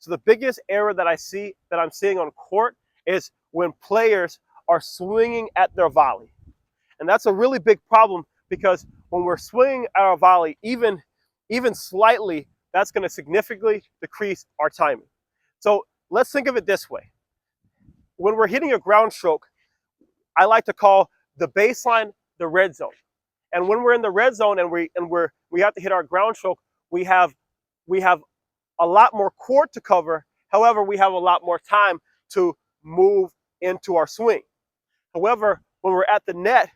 So the biggest error that I'm seeing on court is when players are swinging at their volley. And that's a really big problem because when we're swinging at our volley, even slightly, that's going to significantly decrease our timing. So let's think of it this way. When we're hitting a ground stroke, I like to call the baseline the red zone. And when we're in the red zone and we have to hit our ground stroke, we have a lot more court to cover. However, we have a lot more time to move into our swing. However, when we're at the net,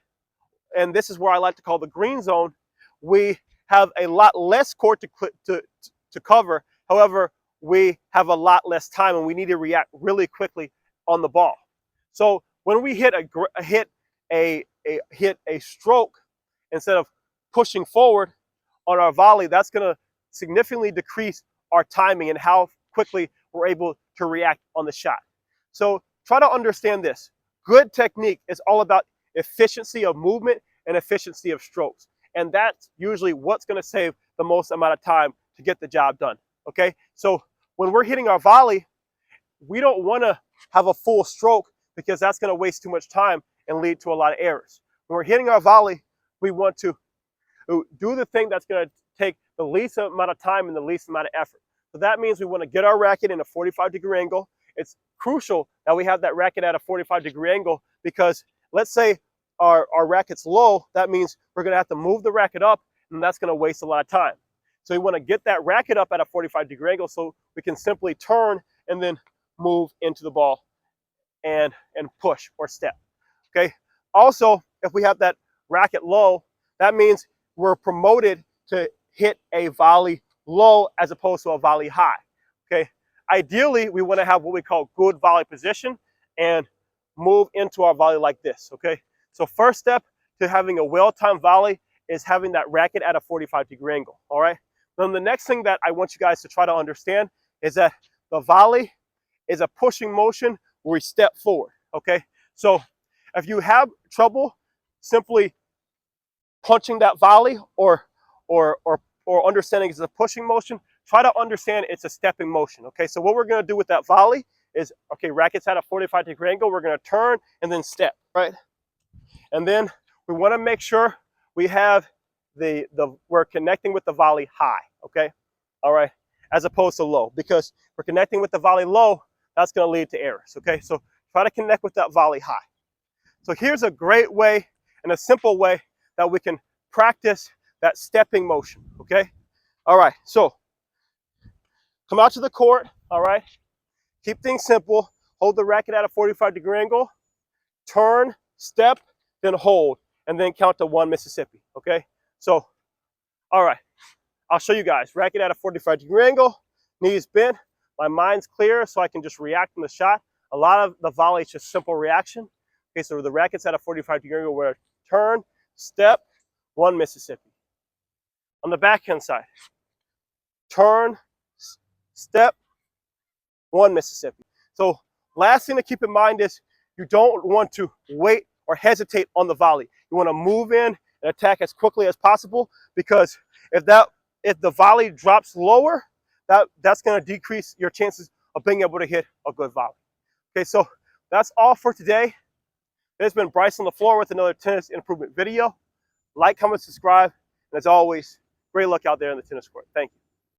and this is where I like to call the green zone, we have a lot less court to cover. However, we have a lot less time and we need to react really quickly on the ball. So when we hit a stroke, instead of pushing forward on our volley, that's going to significantly decrease our timing and how quickly we're able to react on the shot. So try to understand this. Good technique is all about efficiency of movement and efficiency of strokes. And that's usually what's going to save the most amount of time to get the job done. Okay? So when we're hitting our volley, we don't want to have a full stroke because that's going to waste too much time and lead to a lot of errors. When we're hitting our volley, we want to do the thing that's going to take the least amount of time and the least amount of effort. So that means we want to get our racket in a 45-degree angle. It's crucial that we have that racket at a 45-degree angle because let's say our racket's low, that means we're going to have to move the racket up, and that's going to waste a lot of time. So we want to get that racket up at a 45-degree angle so we can simply turn and then move into the ball and push or step. Okay. Also, if we have that racket low, that means we're promoted to hit a volley low as opposed to a volley high. Okay. Ideally, we want to have what we call good volley position and move into our volley like this. Okay. So first step to having a well-timed volley is having that racket at a 45-degree angle. All right. Then the next thing that I want you guys to try to understand is that the volley is a pushing motion where we step forward. Okay. So if you have trouble simply punching that volley or understanding it's a pushing motion, try to understand it's a stepping motion. Okay, so what we're going to do with that volley is, okay, racket's at a 45-degree angle, we're going to turn and then step, right? And then we want to make sure we have we're connecting with the volley high, okay? All right, as opposed to low, because we're connecting with the volley low, that's going to lead to errors, okay? So try to connect with that volley high. So here's a great way and a simple way that we can practice that stepping motion, okay? All right, so come out to the court, all right? Keep things simple. Hold the racket at a 45-degree angle. Turn, step, then hold, and then count to 1 Mississippi, okay? So, all right, I'll show you guys. Racket at a 45-degree angle, knees bent. My mind's clear so I can just react in the shot. A lot of the volley is just simple reaction. Okay, so the racket's at a 45-degree angle, we're turn, step, 1 Mississippi. On the backhand side, turn, step, 1 Mississippi. So last thing to keep in mind is you don't want to wait or hesitate on the volley. You want to move in and attack as quickly as possible because if the volley drops lower, that's going to decrease your chances of being able to hit a good volley. Okay, so that's all for today. This has been Bryce on the floor with another tennis improvement video. Like, comment, subscribe, and as always, great luck out there in the tennis court. Thank you.